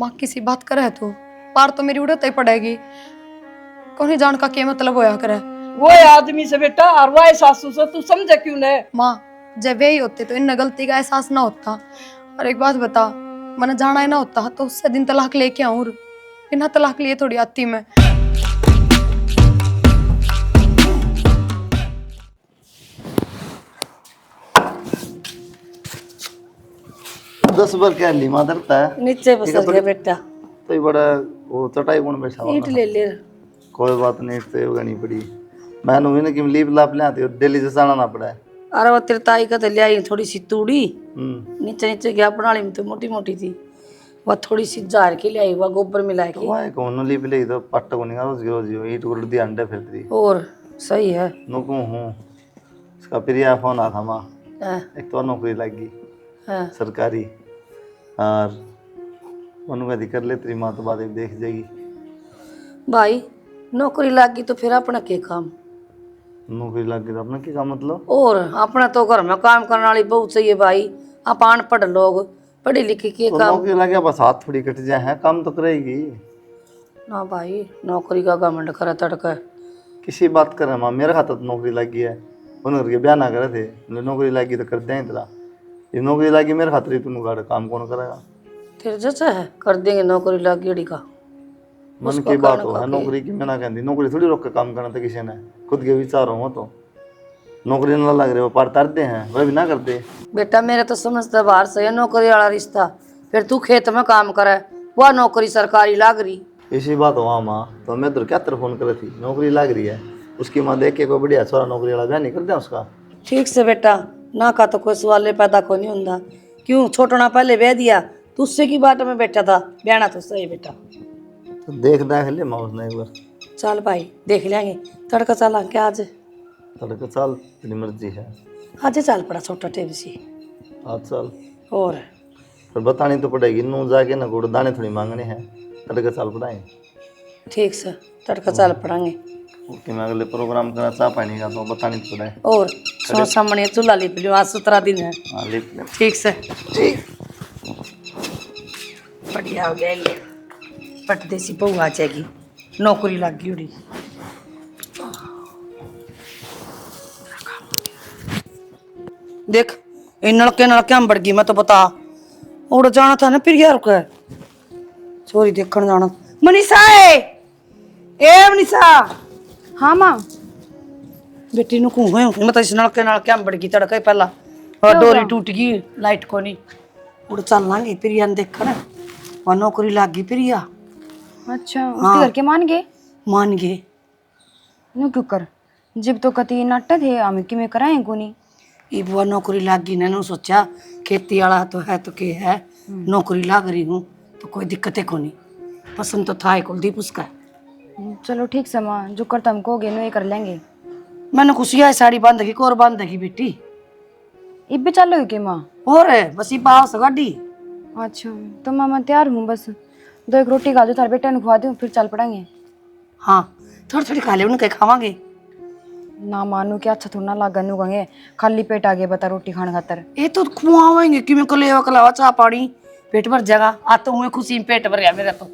माँ किसी बात करे तू पार तो मेरी उड़त ही पड़ेगी। कौन जान का क्या मतलब होया करे। वो आदमी से बेटा और वो सासू से तू समझे क्यों ने। माँ जब वे ही होते तो इन गलती का एहसास ना होता। और एक बात बता, मैंने जाना ही ना होता तो उससे दिन तलाक लेके आऊं। बिना तलाक लिए थोड़ी आती मैं। 10 बार क्या ली माँ धरता है नीचे बसर गया बेटा। तो ये बड़ा वो चटाई कौन बैठा हुआ ईट ले ले। कोई बात नहीं, इससे होगा नहीं पड़ी। मैं नुई ने कि लीप लाप ले आती डेली से जाना ना पड़ा है। अरे वो तेरे ताई का तो ले आई थोड़ी सी तूड़ी। हम्म। नीचे नीचे गया प्रणाली में तो मोटी मोटी थी। वह थोड़ी सी जार के ले आई, वह गोबर मिला तो के। वह कौन लीप ले तो पट्ट को निकाल रोज रोज ईट उड़ दी अंडे फिर दी और सही है। नुकू हूँ इसका प्रिया फोन आता माँ। हाँ, एक तो नौकरी लगी हाँ। सरकारी और उनका कर ले तेरी माँ तो बाद में देख जाएगी। भाई नौकरी लग गई तो फिर अपना के काम। नौकरी लग गई तो अपना क्या मतलब। और अपना तो घर में काम करने वाली बहुत चाहिए भाई। आप अनपढ़ लोग पढ़े लिखे के तो काम नौकरी लग गया बस हाथ थोड़ी कट जाए है काम तो करेगी। ना भाई। नौकरी का घमंड करा तड़का। किसी बात करे माँ मेरे खातर तो नौकरी लग गई है। उन्होंने बयान ना करे थे नौकरी लगी तो कर दें तेरा। ये नौकरी लगी मेरे खातर ही तुम गाड़ काम कौन करेगा। फिर जैसा है कर देंगे नौकरी लग गई का। मन की बात हो है नौकरी की। मैं ना कहती नौकरी थोड़ी रोक के काम करना था किसी ने खुद के विचार हो तो नौकरी ना लग रहे वो पार तरते हैं वह भी ना करते। बेटा मेरे तो समझते बाहर से है नौकरी वाला रिश्ता। फिर तू खेत में काम करे वह नौकरी सरकारी लाग रही। इसी बात हो माँ तो मैं तो क्या तेरे फोन करे थी नौकरी लग रही है उसकी माँ देख के कोई बढ़िया छोरा नौकरी वाला ब्याह नहीं कर दिया उसका। ठीक से बेटा ना का तो कोई सवाल पैदा को नहीं होता। क्यों छोटना पहले बह दिया तो उससे की बात में बैठा था बहना तो सही बेटा। तो देख देख ले माँ उसने एक बार। चल भाई देख लेंगे तड़का चला क्या आज। तड़का चाल तेरी मर्जी है। आज चल पड़ा छोटा टेम सी। आज चाल और पर बतानी तो पड़ेगी नू जाके ना गुड़ दाने थोड़ी मांगने हैं तड़का चाल पड़ाए। ठीक से तड़का चल पड़ांगे। ओके मैं अगले प्रोग्राम करा चाह पानी का तो बतानी तो पड़े। और सो सामने चूल्हा लिप लियो आज 17 दिन है। हाँ लिप ले। ठीक से ठीक बढ़िया हो गया ये। पटदेसी बहू आ जाएगी नौकरी लग गई उड़ी। देख इन नलके हम बढ़ गई मैं तो बता। उड़ जाना था ना फिर यार का चोरी देखने जाना। मनीषा है ए मनीषा। हाँ माँ। बेटी नु को है मैं तो इस नलके हम बढ़ गई तड़का ही पहला और डोरी टूट गई लाइट को नहीं। उड़ चल लांगे प्रिया ने देखना वह नौकरी लग गई प्रिया। अच्छा उसके घर के मान गए नु क्यों कर जब तो कति नाटक है हम कि में कराए को नहीं। ये बुआ नौकरी लग गई ना सोचा खेती वाला तो है तो के है नौकरी लग रही हूँ तो कोई दिक्कत है को नहीं। पसंद तो था कुलदीप उसका। चलो ठीक से माँ जो करता हम कहोगे नो ये कर लेंगे। मैंने खुशियाँ है साड़ी बांधेगी कोर बांधेगी बेटी। इब भी चलोगे के माँ। और बस ये बाव से गाड़ी। अच्छा तो माँ मैं तैयार हूँ बस 2 एक रोटी खा दो थारे बेटे ने खुआ दूँ फिर चल पड़ेंगे। हाँ थोड़ी थोड़ी खा ले उन्हें खावांगे ना मानू क्या अच्छा थोड़ा ना लागा नू कहेंगे खाली पेट आ गए बता रोटी खाने खातर। ये तो खुआवेंगे कि मैं को लेवा कलावा चाह पानी पेट भर जाएगा। आ तो हुए खुशी में पेट भर गया मेरा तो।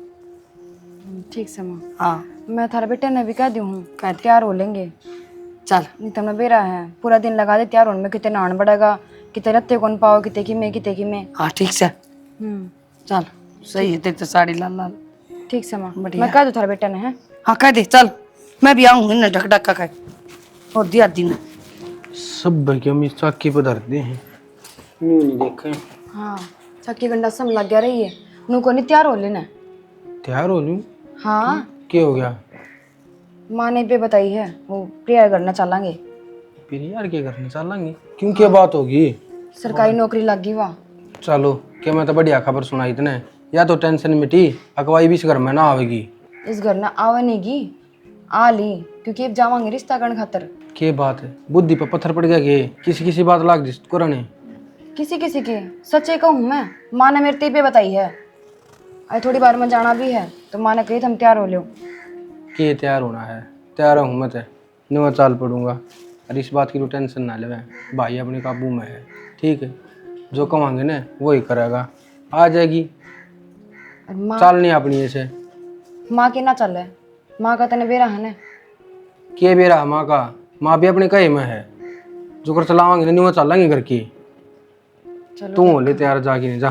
ठीक से माँ। हाँ मैं थारे बेटे ने भी कह दी हूँ तैयार हो लेंगे। चल नहीं तो मैं बेरा है पूरा दिन लगा दे तैयार होने में कितने नहान पड़ेगा कितने रत्ते कौन पाओ कितने की मैं। हाँ ठीक से चल सही है तेरी तो साड़ी लाल लाल। ठीक से माँ बढ़िया। मैं कह दूँ थारे बेटे ने है। हाँ कह दे चल मैं भी आऊँगी ना ढक ढक का खाए और दिया दिन सब भाई हम इस चाकी पर धरते हैं न्यू नहीं देखे। हाँ चक्की गंडा सब लग गया रही है नू को नहीं तैयार हो लेना। तैयार हो लूँ हाँ क्या हो गया। माँ ने पे बताई है वो प्रेयर करना चलेंगे। फिर यार क्या करने चलेंगे क्यों क्या बात होगी। सरकारी नौकरी लग गई वाह। चलो क्या मैं तो बढ़िया खबर सुनाई इतने या तो टेंशन मिटी अगवाई भी इस घर में ना आवेगी। इस घर ना आवे नहीं गी आ ली क्योंकि अब जावांगे रिश्ता करने खातर। क्या बात है बुद्धि पर पत्थर पड़ गया कि किसी किसी बात लाग जिस कुराने किसी किसी के सच्चे कहूँ मैं माँ ने मेरे पे बताई है। आज थोड़ी बार में जाना भी है तो माँ ने कही तुम तैयार हो लो। के तैयार होना है तैयार हूँ मैं तो नहीं चाल पड़ूंगा और इस बात की तो टेंशन ना ले भाई अपने काबू में है ठीक है जो कमाएंगे ना वही करेगा आ जाएगी और माँ चाल नहीं अपनी ऐसे माँ के ना चल है, माँ का तने बेरा है ना। के बेरा माँ का, माँ भी अपने कहे में है, जो कर चलावांगे नहीं वो चलेंगे घर की। चलो तू हो ले तैयार, जाके नहीं जा,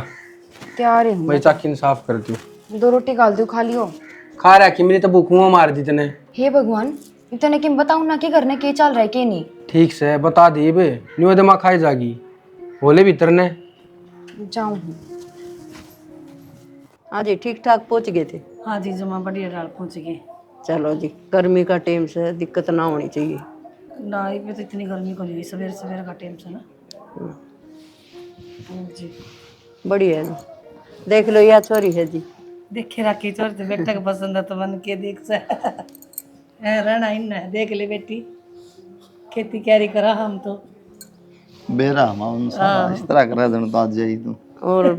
तैयार ही हूँ मैं चाकी ने साफ कर दी। दो रोटी गाल दू खा लियो। खा रहा कि मेरी तो भूख मुँह मार दी तने। हे भगवान, इतने कि बताऊँ ना कि करने के चल रहा है के नहीं। ठीक से बता दी बे, नहीं वो दिमाग खाई जागी, बोले भीतर ने। जाऊँ हाँ जी, ठीक ठाक पहुंच गए थे। हाँ जी, जमा बढ़िया डाल पहुँच गए। चलो जी, गर्मी का टाइम से दिक्कत ना होनी चाहिए। ना ये तो इतनी गर्मी को नहीं हुई, सवेरे सवेरे का टाइम से ना। जी बढ़िया है जी, देख लो यह छोरी है जी। देखे रखी चोर तो बेटा को पसंद है तो मन के देख से रहना इन है, देख ले बेटी, खेती क्यारी करा हम तो बेरा हम उनसे इस तरह करा देना तो आज जाई तू। और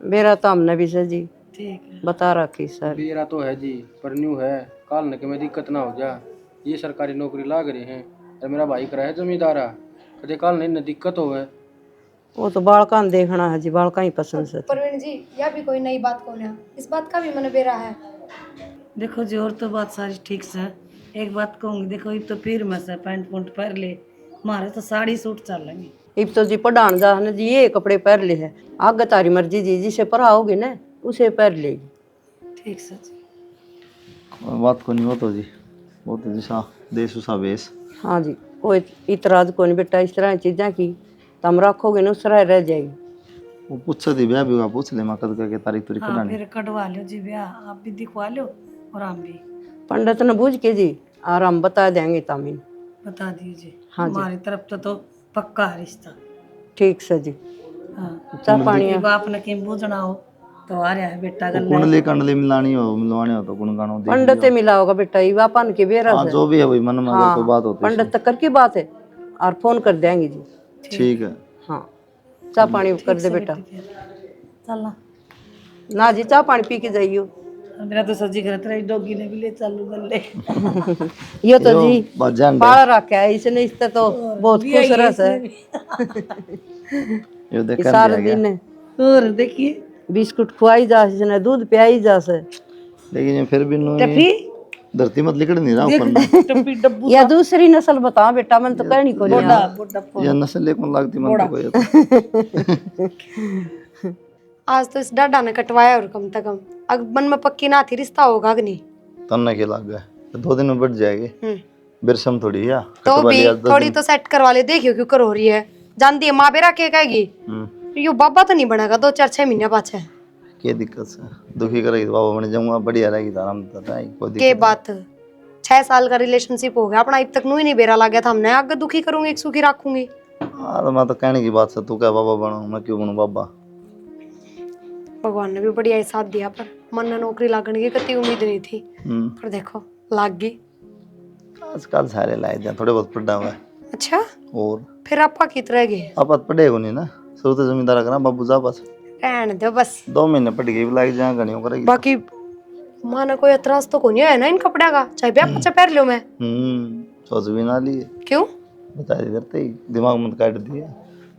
मेरा तो हमने भी से जी ठीक है। बता रखी सर। बेरा तो है जी, पर न्यू है, काल न के में दिक्कत ना हो जा। ये सरकारी नौकरी लाग रहे हैं और मेरा भाई करा है जमींदारा, कदे काल नहीं न दिक्कत हो है। वो तो बालका ने देखना है जी, बालका ही पसंद से। प्रवीण जी, यह भी कोई नई बात कौन है, इस बात का भी मन बेरा है। देखो जी, और तो बात सारी ठीक से है। एक बात कहूँगी, देखो ये तो पीर में से पैंट पुंट पहन ले, हमारे तो साड़ी सूट चल लेंगे। इब तो जी पढ़ान जा है जी, ये कपड़े पहन ले है, आगे तारी मर्जी जी, जिसे पढ़ाओगे ना उसे पहन लेगी। ठीक से जी। बात को नहीं हो तो जी, वो तो जैसा देश उसा वेश। हाँ जी, कोई इतराज को नहीं बेटा, इस तरह चीज़ें की तम रखोगे ना उस तरह रह जाएगी। वो पूछ दी ब्याह भी पूछ ले, मैं कद के तारीख तुरीख हाँ, कढ़ानी। फिर कटवा लो जी ब्याह, आप भी दिखवा लो और हम भी पंडित ने बूझ के जी और हम बता देंगे तामीन। बता दीजिए। हाँ जी। हमारी तरफ तो पक्का है रिश्ता। ठीक से जी। हाँ, चाह पानी बाप ने कहीं बूझना हो तो आ रहा है बेटा गल। कुंडली कंडली मिलानी हो, मिलवानी हो तो कुण गानो दे पंडित मिला होगा बेटा, ये वापन के बेरा हाँ, से। जो भी है वही मन में अगर कोई बात होती है पंडित तक की बात है और फोन कर देंगे जी। ठीक है। हाँ, चाह पानी कर दे बेटा। चलना ना जी, चाह पानी पी के जाइयो। मेरा तो सब्जी कर तेरा डॉगी ने भी ले चालू कर ले। ये तो जी बजान पाल रखा है इसने, इससे तो बहुत खुश रस है। यो देख कर सारे दिया गया। दिन और देखिए बिस्कुट खुआई जा से, दूध पियाई जा से। लेकिन ये फिर भी नो टपी धरती मत लिकड़ नहीं रहा ऊपर में। टपी डब्बू या दूसरी नस्ल बता बेटा, मन तो कहनी को नहीं। बुढ़ा ये नस्ल लेकिन लगती मन तो कोई। आज तो इस डाडा ने कटवाया और कम से कम अब मन में पक्की ना थी, रिश्ता होगा कि नहीं। तन्ने के लग गए तो 2 दिन में बढ़ जाएगी। बिरसम थोड़ी है तो भी थोड़ी तो सेट करवा ले, देखियो क्यों कर हो रही है, जानती है माँ बेरा के कहेगी यो बाबा तो नहीं बनेगा 2-4-6 महीने पाछे। के दिक्कत से दुखी करेगी तो बाबा बन जाऊंगा, बढ़िया रहेगी तो आराम तो है कोई के दिक्कत बात 6 साल का रिलेशनशिप हो गया अपना, अब तक नू ही नहीं बेरा लग गया था, हमने आगे दुखी करूंगी एक सुखी रखूंगी। हाँ तो मैं तो कहने की बात से तू क्या बाबा बनू, मैं क्यों बनू बाबा। भगवान ने भी बढ़िया ही साथ दिया, पर मन ने नौकरी लगने की कति उम्मीद नहीं थी, पर देखो लाग गई। आजकल सारे लाए जाए, थोड़े बहुत पढ़ा हुआ है। अच्छा, और फिर आपका कित रह गए? आप पढ़े को नहीं ना, शुरू तो जमींदारा करा बाबू जा बस रहने दो बस। 2 महीने पढ़ गई लाइक जहाँ गणियों करेगी। बाकी माँ ने कोई एतराज तो नहीं है ना इन कपड़े का, चाहे ब्याह पचा पहन लो मैं। सोच भी ना लिए, क्यों? बता दी करते ही दिमाग मत काट दिया।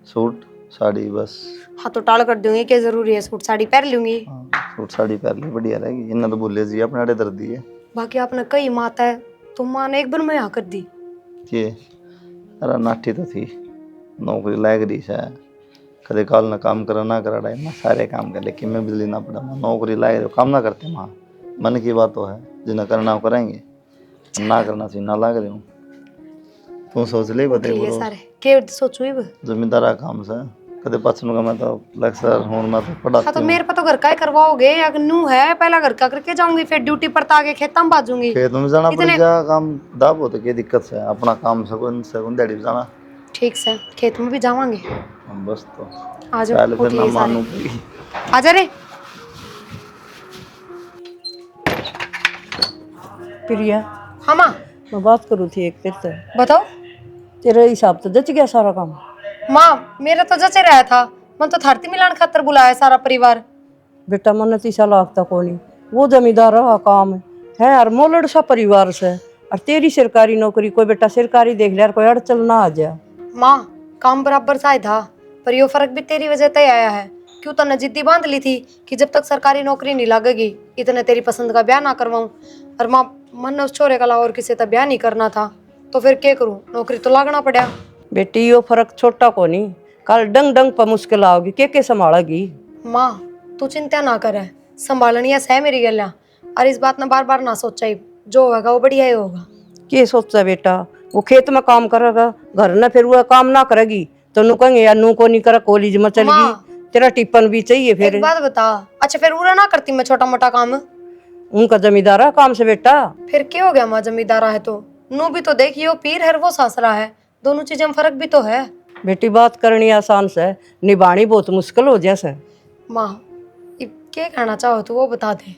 सूट साड़ी बस। हाँ तो टाल कर दूंगी, क्या जरूरी है, सूट साड़ी पहन लूंगी। हाँ, सूट साड़ी पहन ली बढ़िया रहेगी, इन्ना तो बोले जी अपने आड़े दर्द दिए। बाकी आपने कई माता है तो माँ ने एक बार में यहाँ कर दी। ये अरे नाठी तो थी, नौकरी लायक रही है, कदे काल ना काम करा ना करा डाई ना सारे काम कर, लेकिन मैं बिजली ना पड़ा, नौकरी लायक काम ना करते माँ, मन की बात तो है, जिन्हें करना वो करेंगे, ना करना चाहिए ना लाग रही हूँ। तू सोच ले बते ये सारे के सोचू ही जमींदारा काम से कदे पछन का मैं तो लेक्चर हूं, मैं तो पढ़ाती हाँ तो मेरे पे तो घर का ही करवाओगे, अगर नू है पहला घर का करके जाऊंगी, फिर ड्यूटी पर आगे खेतों में बाजूंगी। खेत में जाना पड़ जा काम दाब हो तो क्या दिक्कत है, अपना काम सगुन दिहाड़ी पे जाना। ठीक से खेत में भी जावांगे। हम बस तो आ जाओ, पहले फिर उठ ना लिए मानू सारे। आ जा रे। प्रिया, हाँ माँ मैं बात करूँ थी एक तेरे से। बताओ। तेरे हिसाब से जच गया सारा काम? माँ मेरा तो जचे रहा था, मन तो थारती मिलान खातर बुलाया सारा परिवार। बेटा मन 30 लाख तक होनी, वो जमींदार का काम है और मोलड़ सा परिवार से, और तेरी सरकारी नौकरी, कोई बेटा सरकारी देख लिया कोई अड़चल ना आ जाए। माँ काम बराबर सा ही था, पर यो फर्क भी तेरी वजह से आया है। क्यों तने जिद्दी बांध ली थी कि जब तक सरकारी नौकरी नहीं लगेगी इतने तेरी पसंद का ब्याह ना करवाऊं। और माँ मन ने उस छोरे का और किसी से ब्याह नहीं करना था, तो फिर क्या करूं, नौकरी तो लागना पड़ा। बेटी यो फर्क छोटा को नहीं, कल डंग डंग पर मुश्किल आओगी, के संभालेगी। माँ तू चिंता ना करे, संभालनी है मेरी गलियां। और इस बात ने बार बार ना सोचा ही, जो होगा वो बढ़िया ही होगा। के सोचा बेटा, वो खेत में काम करेगा, घर में फिर वो काम ना करेगी तो नु कहेंगे या नू को नहीं करे, कॉलेज में चल माँ, गई, तेरा टिप्पण भी चाहिए फिर। एक बात बता, अच्छा फिर उरा ना करती मैं छोटा मोटा काम? उनका जमींदार है काम से बेटा। फिर क्या हो गया माँ, जमींदारा है तो नू भी तो देखियो, पीर है वो सासरा है, दोनों चीजें में फर्क भी तो है। बेटी बात करनी आसान से, निभानी बहुत मुश्किल हो जैसे। माँ क्या कहना चाहो तू वो बता दे।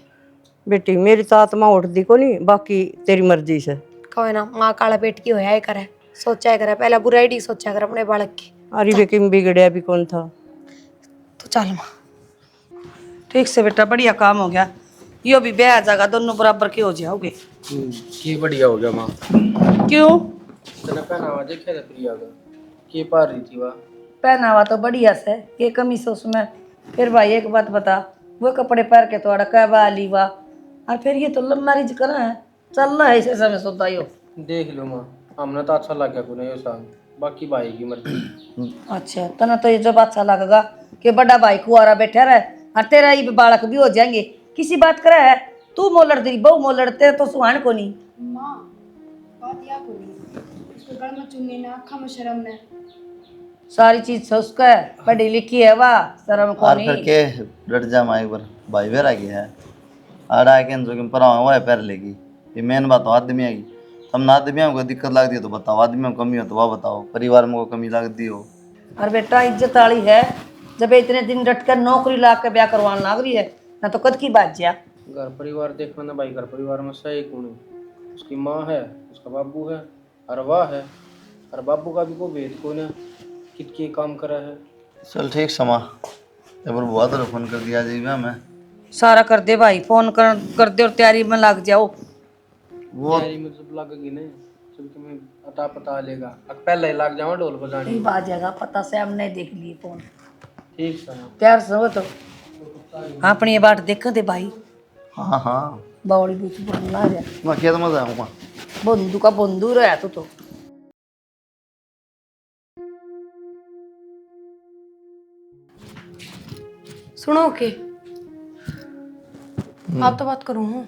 बेटी मेरी तो आत्मा उठती को नहीं, बाकी तेरी मर्जी से। कहो ना माँ काला पेट की होया करे, सोचा करे पहले बुराई सोचा कर अपने बालक की। अरे बेटी में बिगड़िया भी कौन था। तो चल माँ। ठीक से बेटा, बढ़िया काम हो गया। यो भी ब्याह आ जाएगा, दोनों बराबर के हो जाओगे। की बढ़िया हो गया माँ। क्यों? तने पहनावा देखे थे प्रिया का, की पा रही थी वह। पहनावा तो बढ़िया से, ये कमी से उसमें। फिर भाई एक बात बता, वो कपड़े पहन के थोड़ा कहवा ली वाह, और फिर ये तो लव मैरिज करा है, चलना है ऐसे समय सोता यो। देख लो माँ, हमने तो अच्छा लग गया कुने ये साल, बाकी भाई की मर्जी। अच्छा तना तो ये जब अच्छा लगेगा कि बड़ा भाई कुआरा बैठा रहे और तेरा ही बालक भी हो जाएंगे, किसी बात करे है तू मोलड़ तेरी बहू मोलड़, तेरे तो सुहान को नहीं। माँ बात या को उसको गल में चुनी ना, आँखा में शर्म ने। सारी चीज से उसका है, पढ़ी लिखी है वाह, शर्म को और नहीं। फिर के डट जा माँ, एक बार भाई बेर आ गया है आड़ा के जो कि पर हुआ है पैर लेगी। ये मेन बात तो आदमी आएगी, हम आदमियों को दिक्कत लगती है तो बताओ, आदमियों को कमी हो तो वह बताओ, परिवार में को कमी लगती हो। और बेटा इज्जत वाली है, जब इतने दिन डट कर नौकरी ला के ब्याह करवाने लग रही है ना, तो कद की बात जा। घर परिवार देखो ना भाई, घर परिवार में सही कौन है? उसकी माँ है, उसका बाबू है, और वह है, और बाबू का भी कोई भेद कौन है, कितके काम करा है। चल ठीक समा, एक बार बुआ तो फोन कर दिया जाएगा। मैं सारा कर दे भाई, फोन कर दे और तैयारी में लग जाओ। वो तैयारी में जब लगेगी ना, जब तुम्हें अता पता लेगा, पहले ही लग जाओ ढोल बजाने। आ जाएगा पता से, हमने देख लिए फोन। ठीक सर। प्यार से हो तो अपनी ये बात देख दे भाई। हाँ हाँ, बावड़ी बीच बोलना है, मैं खेत में जाऊँगा। बंधु का बंधु रहा तो सुनो के आप तो बात करूँ हूँ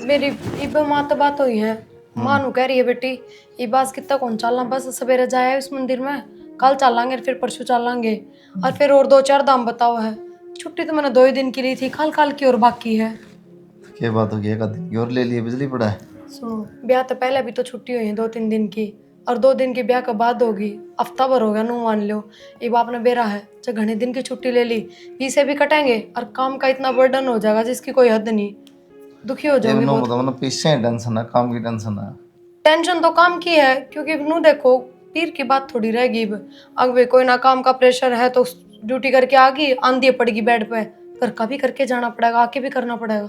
मेरी इब माँ तो बात हुई है। माँ नु कह रही है बेटी ये बात कितना कौन चलना, बस सवेरे जाए उस मंदिर में, कल चलांगे फिर परसों चलांगे, और फिर और 2-4 दाम बताओ है। छुट्टी तो मैंने 2 ही दिन की ली थी, कल की और बाकी है। क्या बात होगी, एक दिन की और ले लिए, बिजली पड़ा है। सुनो ब्याह तो पहले भी तो छुट्टी हुई है 2-3 दिन की, और 2 दिन की ब्याह के बाद होगी, हफ्ता भर हो गया नू मान लो। ये बाप ने बेरा है जब घने दिन की छुट्टी ले ली, इसे भी कटेंगे और काम का इतना बर्डन हो जाएगा जिसकी कोई हद नहीं, दुखी हो जाओगे बहुत। बताओ ना, पीछे टेंशन है, काम की टेंशन है। टेंशन तो काम की है, क्योंकि नू देखो पीर की बात थोड़ी रहेगी। अब वे कोई ना काम का प्रेशर है तो ड्यूटी करके आ गई, आंधी पड़ेगी बेड पे, घर का भी करके जाना पड़ेगा, आके भी करना पड़ेगा।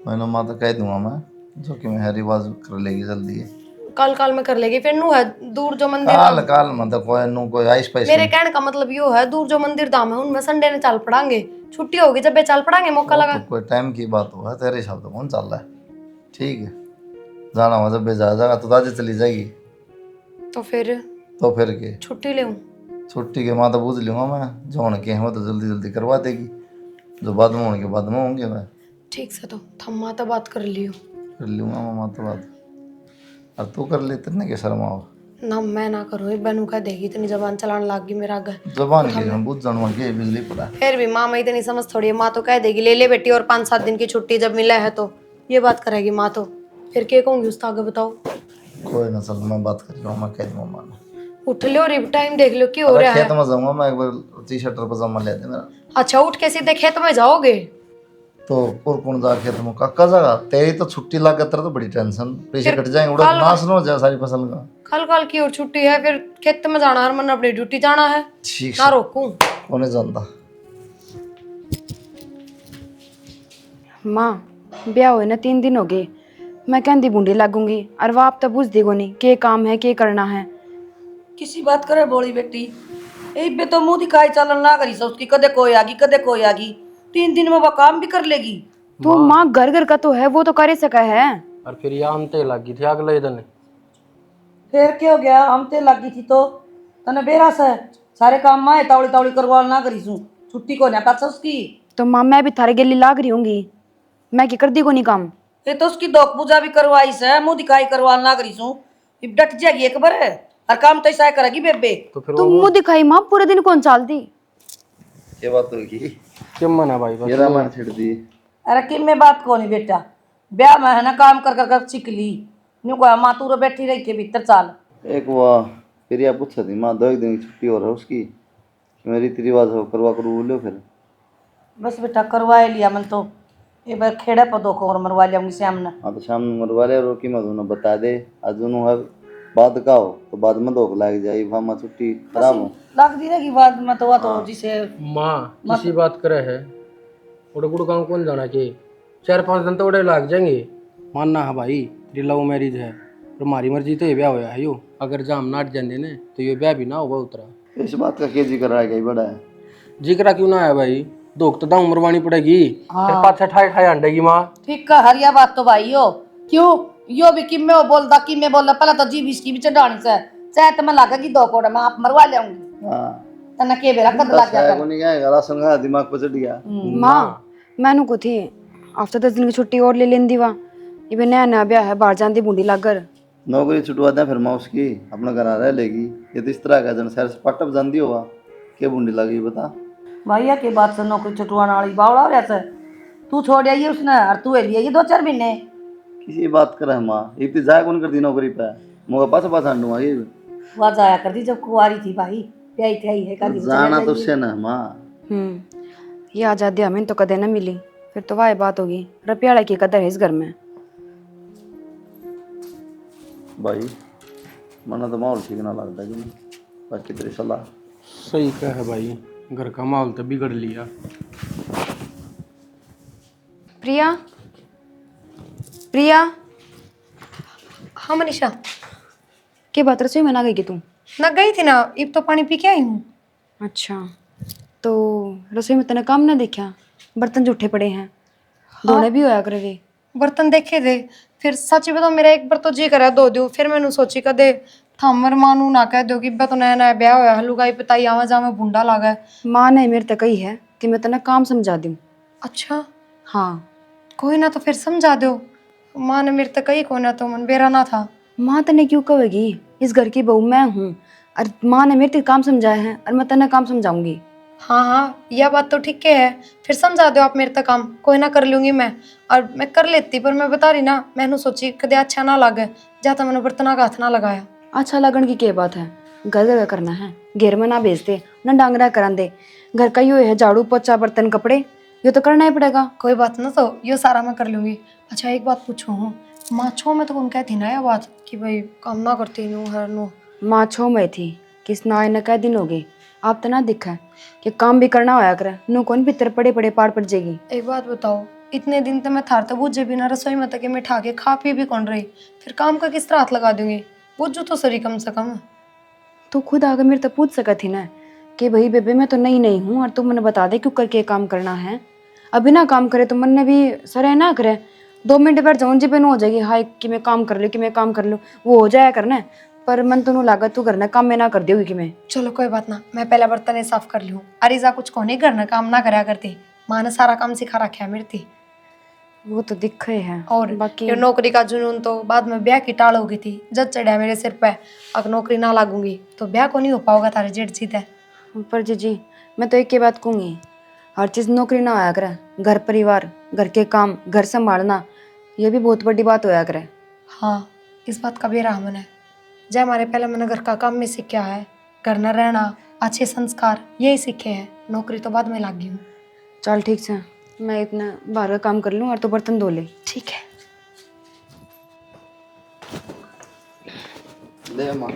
मैंने माँ तो कह दूंगा मैं, जो कि मैं हरी बात कर लेगी जल्दी है। काल में कर लेगी, फिर नू है दूर जो मंदिर काल मतलब कोई नु कोई आइस पाइस। मेरे कहने का मतलब यो है दूर जो मंदिर धाम है उनमें संडे ने चल पड़ांगे, छुट्टी होगी जब चल पड़ांगे, मौका लगा। तो कोई टाइम की बात हुआ तेरे हिसाब से कौन चल रहा है। ठीक है, जाना हो जब जा जाएगा तो ताजे चली जाएगी, तो फिर के छुट्टी ले छुट्टी के माँ तो पूछ लूँगा मैं, जो होने के हैं वो तो जल्दी जल्दी करवा देगी, जो बाद में होने के बाद में होंगे मैं। ठीक से तो थम्मा तो बात कर लियो। कर लूँगा मैं माँ तो बात, और तू कर ले, तेरे के शर्मा हो ना मैं ना करूँ, बनू कह देगी इतनी जबान चलाने लग गई मेरा घर। जबान की हम बुझ जानवा के बिजली पड़ा। फिर भी माँ में इतनी समझ थोड़ी है, माँ तो कह देगी ले ले बेटी और 5-7 दिन की छुट्टी जब मिला है तो, ये बात करेगी माँ तो। फिर क्या कहूँगी उसका आगे बताओ। कोई ना, चल मैं बात कर लूँगा, मैं कह दूँगा माँ ने। उठ लो रे, टाइम देख लो क्यों हो रहा है। खेत में जाऊँगा मैं, एक बार टी-शर्ट और पजामा ले दे मेरा। अच्छा उठ के सीधे खेत में जाओगे? तो और कौन जा खेत में, काका जागा, तेरी तो छुट्टी लग गया, तेरा तो बड़ी टेंशन, पैसे कट जाएंगे, उड़ा नाश ना हो जाए सारी फसल का। कल की और छुट्टी है, फिर खेत में जाना है, मन अपनी ड्यूटी जाना है, ठीक ना रोकूं। कौन जानता। माँ ब्याह हुए ना 3 दिन हो गए, मैं कहती बूंदी लगूंगी, और वह आप तो बुझ देगो नहीं के काम है के करना है। किसी बात करे बोली बेटी, इबे तो मुंह दिखाई चलन ना करी उसकी, कदे कोई आगी कदे कोई आगी। 3 दिन में वो काम भी कर लेगी। तो माँ घर घर का तो है, वो तो कर ही सका है। और फिर ये आमते लगी थी अगले दिन। फिर क्या हो गया, हम ते लगी थी तो तने बेरा से सारे काम माए तावड़ी तावड़ी करवा ना करी सू, छुट्टी को ना कर उसकी। तो माँ मैं भी थारे गेली लाग रही होंगी, मैं की कर दी को नहीं काम। ये तो उसकी दोक पूजा भी करवाई से, मुंह दिखाई करवा ना करी सू, इब डट जाएगी एक बार और काम तो ऐसा करेगी बेबे। तो फिर तुम मुँह दिखाई माँ पूरे दिन कौन चालती। ये बात होगी, क्यों मना भाई बस। ये रामायण छिड़ दी। अरे किम में बात को नहीं बेटा, ब्याह में है ना काम कर कर कर सीख ली। न्यू को माँ तू रो बैठी रही के भीतर चाल। एक वो फिर यह पूछा थी माँ 2 दिन की छुट्टी हो रहा है उसकी, मेरी रीति रिवाज हो करवा कर बोलो फिर। बस बेटा करवा लिया मन तो, एक बार खेड़ा पर दो और मरवा लिया मुझे सामने। हाँ तो शाम में मरवा ले और की मत उन्हें बता दे, आज उन्होंने बाद का हो तो बाद में धोख लग जाए, भामा छुट्टी खराब हो लग दी रहेगी बाद में तो जिसे माँ किसी बात करे है उड़े गुड़ काम कौन जाना चाहिए। 4-5 दिन तो उड़े लग जाएंगे। मानना है भाई ये लव मैरिज है, और हमारी मर्जी तो ये ब्याह होया है यो, अगर जाम नाट जाने ने तो ये ब्याह भी ना होगा उतरा। इस बात का क्या जिक्र आ गया बड़ा है। जिक्रा क्यों ना है भाई, धोख तो दाऊ मरवानी पड़ेगी। फिर पाछे ठाई ठाई अंडेगी माँ। ठीक का हरिया बात तो भाई यो क्यों यो भी किम में वो बोलता किम में बोलता पहले तो जीव इसकी भी चढ़ानी से चाहे तो मैं लागेगी 2 कोड़ा मैं आप मरवा लियाऊंगी। हाँ तना के बेरा कद लग है जाता को नहीं क्या राशन का दिमाग पर चढ़ गया। माँ मैनू को थी हफ्ते 10 दिन की छुट्टी और ले लेंदी वहाँ, ये नया नया ब्याह है, बाहर जाती बूंदी लाग कर। नौकरी छुटवा दें फिर माँ उसकी अपना घर रह लेगी। ये तो इस तरह का जन शहर से पटप जानती होगा क्या बूंदी लगी बता। भैया के बात से नौकरी छुटवाने वाली बावड़ा हो रहा तू छोड़ आई उसने और तू लिए ये 2-4 महीने किसी बात कर है माँ, इतनी जाए कौन करती नौकरी पे, मुझे पास अंडूंगा ये वह जाया करती जब कुंवारी थी भाई, प्याई थी है का जाना तो उससे ना माँ। ये आज़ादी हमें तो कदे न मिली, फिर तो वाह बात होगी, रुपया की कदर है इस घर में। भाई मना तो माहौल ठीक ना लगता कि नहीं, बाकी तेरी सलाह सही कहा है भाई, घर का माहौल तो बिगड़ लिया। प्रिया प्रिया। हाँ मनीषा। के बात रसोई में ना गई कि तू ना गई थी ना, अब तो पानी पी के आई हूँ। अच्छा तो रसोई में तने काम ना देखा, बर्तन जूठे पड़े हैं, धोने भी होया करे वे। बर्तन देखे थे, फिर सच बताओ मेरा एक बार तो जी करा धो दो, फिर मैंने सोची कदे थामर मानू ना कह दो कि तो नया नया ब्याह होया हलुगाई पिताई आवा जावे बुंडा लागा है। माँ ने मेरे तक कही है कि मैं तने काम समझा दूँ। अच्छा हाँ कोई ना तो फिर समझा दो। माँ ने मेरे तक कही कोई ना तो मन बेरा ना था। माँ तने क्यों कहेगी, इस घर की बहू मैं हूँ और माँ ने मेरे तक काम समझाया है और मैं तने काम समझाऊंगी। हाँ हाँ यह बात तो ठीक है, फिर समझा दो आप मेरे तक काम, कोई ना कर लूंगी मैं। और मैं कर लेती पर मैं बता रही ना, मैंने सोची कदे अच्छा ना लगे जाता मैंने बर्तना का हाथ ना लगाया। अच्छा लगन की क्या बात है, घर घर करना है, घेर में ना भेजते ना डांगरा करान दे, घर का यो है झाड़ू पोछा बर्तन कपड़े, ये तो करना ही पड़ेगा। कोई बात ना, तो ये सारा मैं कर लूंगी। अच्छा एक बात पूछो हूँ, माँ छो में तो कौन कहती ना यह बात कि भाई काम ना करती नू है नू। माँ छो में थी किस ना आए न कई दिन हो गए, आप तो ना दिखा है कि काम भी करना होया करे, नू कौन भीतर पड़े पड़े पार पड़ जाएगी। एक बात बताओ, इतने दिन तो मैं थार तो बुझे बिना रसोई में तक मैं ठा के खा पी भी कौन रही, फिर काम का किस तरह हाथ लगा दूंगी, बुझू तो सही कम से कम। तो खुद आकर मेरे तो पूछ सका थी ना कि भाई बेबे मैं तो नहीं हूँ और तू मैंने बता दे क्यों करके काम करना है। अभी ना काम करे तो मन ने भी सरे ना करे, 2 मिनट बैठ जाऊँ जी पे हो जाएगी हाय कि मैं काम कर लूँ कि मैं काम कर लूँ, वो हो जाया करना, पर मन तो लागत तू करना काम में ना कर देगी कि मैं। चलो कोई बात ना, मैं पहले बर्तन साफ कर लूँ। अरिजा कुछ को नहीं करना, काम ना करा करती, माँ ने सारा काम सिखा रखा है मेरे थी। वो तो दिखे है और बाकी ये नौकरी का जुनून तो बाद में ब्याह की टाल हो गई थी, जज चढ़ा मेरे सिर पे, अगर नौकरी ना लागूंगी तो ब्याह को नहीं हो पाओगा तारे जेठ जीत है। पर जी मैं तो एक ही बात कहूँगी, हर चीज़ नौकरी ना होया करे, घर परिवार घर के काम घर संभालना ये भी बहुत बड़ी बात होया करे। हाँ इस बात का भी रामन है, जय हमारे पहले मैंने घर का काम में सीखा है, घर न रहना अच्छे संस्कार यही सीखे हैं, नौकरी तो बाद में लागी हूँ। चल ठीक से मैं इतना बाहर का काम कर लूँ और तो बर्तन धो ले। ठीक है। ले माँ।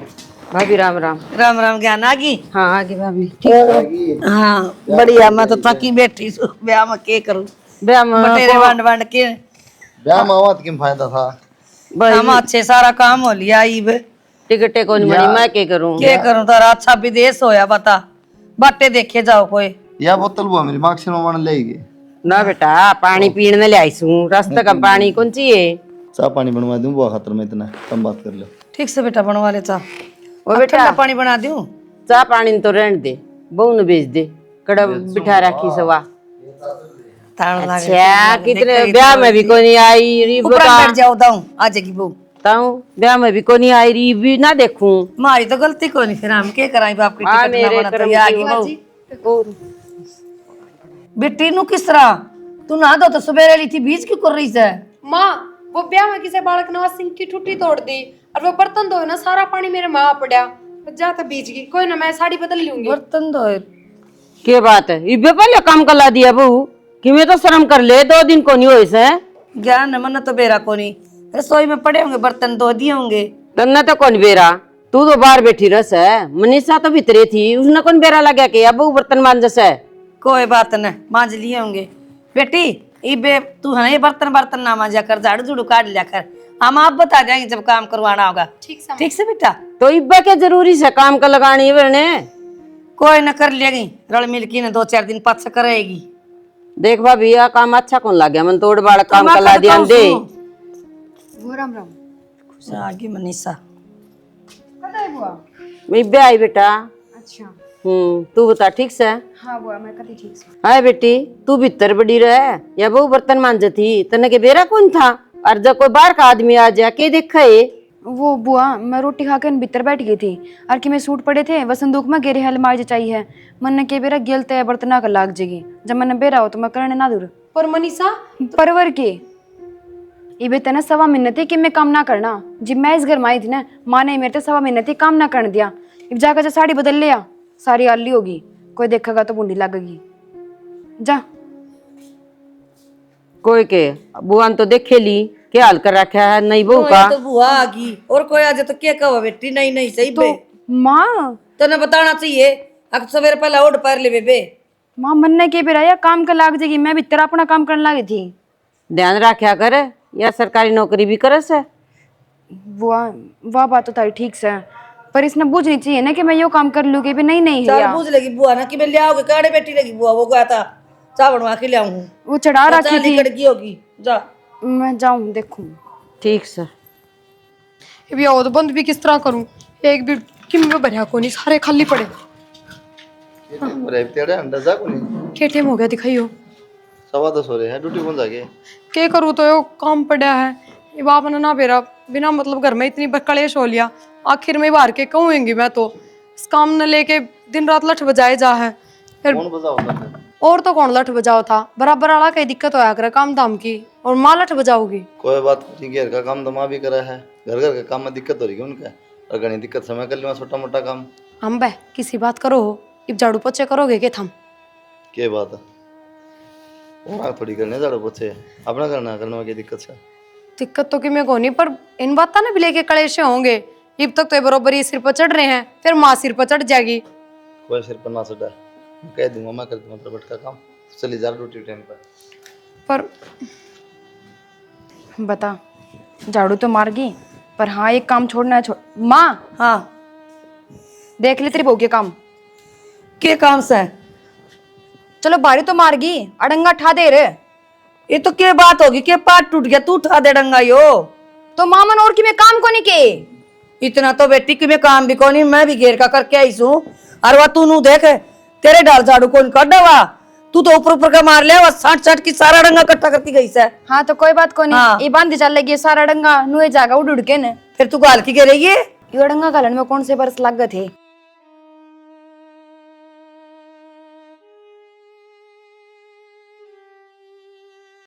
भाभी राम राम। राम राम ज्ञान आ गई। हाँ आगे भाभी। हाँ बढ़िया, मैं तो थकी बैठी ब्याह में के करूँ, ब्याह में बटेरे वंड वंड के ब्याह में आवा किम फायदा था। हम अच्छे सारा काम हो लिया, इब टिकटे को नहीं मनी मैं के करूँ। के करूँ तारा अच्छा विदेश होया बता, बाटे देखे जाओ कोई। या बोतल बुआ मेरी मार्क्स में लेगी। ना बेटा पानी पीने ने ले आई हूँ, रास्ते का पानी कौन चाहिए? चाह पानी बनवा दूं बुआ खातर में, इतना कम बात कर लो। ठीक से बेटा बनवा ले चाह। ओ बेटा ठंडा पानी बना दूं? चाह पानी तो रहने दे, बहू ने भेज दे, कड़ा बिठा रखी सवा। ताड़ लागे। अच्छा कितने ब्याह में भी कोई नहीं आई री ऊपर बता। बैठ जाओ दाऊं आ जाएगी बहू। ताऊ ब्याह में भी कोई नहीं आई री भी ना देखूं। मारी तो गलती को नहीं, फिर हम क्या कराएं? बाप की हाँ, टिकट ना मेरे बना तो कर्म ये आ की गई बहू। और बेटी नु किस तरह तू नहा दो तो सवेरे ली थी, बीज क्यों कर रही है? माँ वो ब्याह में किसी बालक नवाज सिंह की ठुट्टी तोड़ दी और वो बर्तन धोए ना, सारा पानी मेरे माँ पड़ा, जाता बीच गई। कोई ना, मैं साड़ी बदल लूंगी। बर्तन धोए के बात है इबे पहले काम कर ला दिया बहू कि मैं तो शर्म कर ले, 2 दिन को नहीं हो इसे। ज्ञान मन तो बेरा को नहीं, रसोई में पड़े होंगे बर्तन धो दिए होंगे। तन्ना तो कौन बेरा, तू तो बाहर बैठी रस है, मनीषा तो भीतरे थी, उसने कौन बेरा लगा के अब बर्तन मांजस है। कोई बात न, मांज लिए होंगे। बेटी इबे तू है ना ये बर्तन बर्तन ना मांजा कर, झाड़ू झूड़ू काट लिया कर, हम आप बता जाएंगे जब काम करवाना होगा। ठीक से बेटा। तो इब्बा क्या जरूरी से काम का लगानी है बरने? कोई न कर लेगी, रल मिल की न 2-4 दिन पास करेगी। देख भाभी यह काम अच्छा कौन लग गया, मन तोड़ बाड़ काम कर ला दिया दे। वो राम राम। आगे मनीषा पता है बुआ? मैं इब्बे आई बेटा। अच्छा तू बता ठीक से? हाँ बुआ मैं कभी ठीक से। हाय बेटी तू भीतर बड़ी रहे या बहु बर्तन मांज थी, तने के बेरा कौन था? और जब कोई बाहर का आदमी आ जा के देखा है? वो बुआ मैं रोटी खाकर भीतर बैठ गई थी और कि मैं सूट पड़े थे वह संदूक में गेरे हल मार चाहिए, मन के बेरा गेलते है बर्तना का लाग जेगी, जब मैंने बेरा हो तो मैं करने ना दूर पर मनीषा परवर के इबे तना 1.25 महीने थे कि मैं काम ना करना, जब मैं इस घर में आई थी ना माँ ने मेरे 1.25 महीने थे काम ना करने दिया। अब जाकर जो साड़ी बदल लिया, सारी आली होगी, कोई देखेगा तो बूंदी लगेगी। जा कोई के बुआ ने तो देखे ली क्या हाल कर रखा है नहीं बहू का। तो बुआ आ गई और कोई आ जाए तो क्या कहो बेटी? नहीं नहीं सही बे, माँ तने बताना चाहिए। अब सवेरे पहले ओढ़ पैर ले बेबे। माँ मन ने के बेरा या काम का लाग जेगी, मैं भीतर अपना काम करने लगी थी। ध्यान रखा कर या सरकारी नौकरी भी करस है। वाह बात तो तारी ठीक से, पर इसने बुझनी चाहिए ना कि मैं यो काम कर लूँगी। नहीं नहीं चार भैया, पूछ लेगी बुआ ना कि मैं ले आओगे काड़े बेटी लगी बुआ, वो गया था चाय बनवा के ले आऊं, वो चढ़ा रखी थी। कड़की होगी जा। मैं जाऊँ देखूँ। ठीक से ये और बंद भी किस तरह करूं? एक भी किम में भरिया को नहीं, सारे खाली पड़े। अरे तेरे अंडा जा को नहीं क्या टाइम हो गया दिखाइयो? 10:15 हो रहे हैं, ड्यूटी कौन जाके? क्या करूँ तो यो काम पड़ा है। ये बाप ने ना बेरा बिना मतलब घर में इतनी कलेश हो लिया, आखिर में बाहर के कहूँगी मैं तो इस काम न लेके दिन रात लठ बजाए जा है। फिर कौन बजा होता है? और तो कौन लठ बजाओ था, बराबर वाला कहीं दिक्कत होया करे काम धाम की, और माँ लठ बजाओगी। कोई बात नहीं, घर का काम तो माँ भी करा है, घर घर के काम में दिक्कत हो रही है उनका, और घनी दिक्कत समय कर लिया छोटा मोटा काम। हम बह किसी बात करो हो, इब झाड़ू पोछे करोगे के थम? क्या बात है, और आग थोड़ी करने झाड़ू पोछे अपना करने में क्या दिक्कत है? दिक्कत तो कि मैं को नहीं, पर इन बात ना भी लेके कलेश होंगे। इब तक तो ये बरोबर ही सिर पर चढ़ रहे हैं, फिर माँ सिर पर चढ़ जाएगी। कोई सिर पर ना चढ़ा, कह दूंगा मैं कर दूंगा प्रबट का काम, चली जा ड्यूटी टाइम पर। बता झाड़ू तो मार गई, पर हाँ एक काम छोड़ना है। माँ हाँ देख ले तेरी बहू के काम। के काम से? चलो बारी तो मार गई, अड़ंगा ठा दे रे। ये तो क्या बात होगी, के पाट टूट गया तू उठा दे डंगा यो। तो मामन और की मैं काम को नहीं के। इतना तो बेटी की मैं काम भी कोनी, मैं भी घेर का करके आई हूँ। और वह तू नू देख तेरे डाल झाड़ू कौन कर देवा, तू तो ऊपर ऊपर का मार लिया, 60 की सारा डंगा इकट्ठा करके गई से। हाँ तो कोई बात को नहीं, हाँ। ये बांध चल लगी सारा डंगा नुए जागा उड़ उड़ के न। फिर तू गाल की गिरेगी? ये डंगा घालन में कौन से बरस लग गए थे?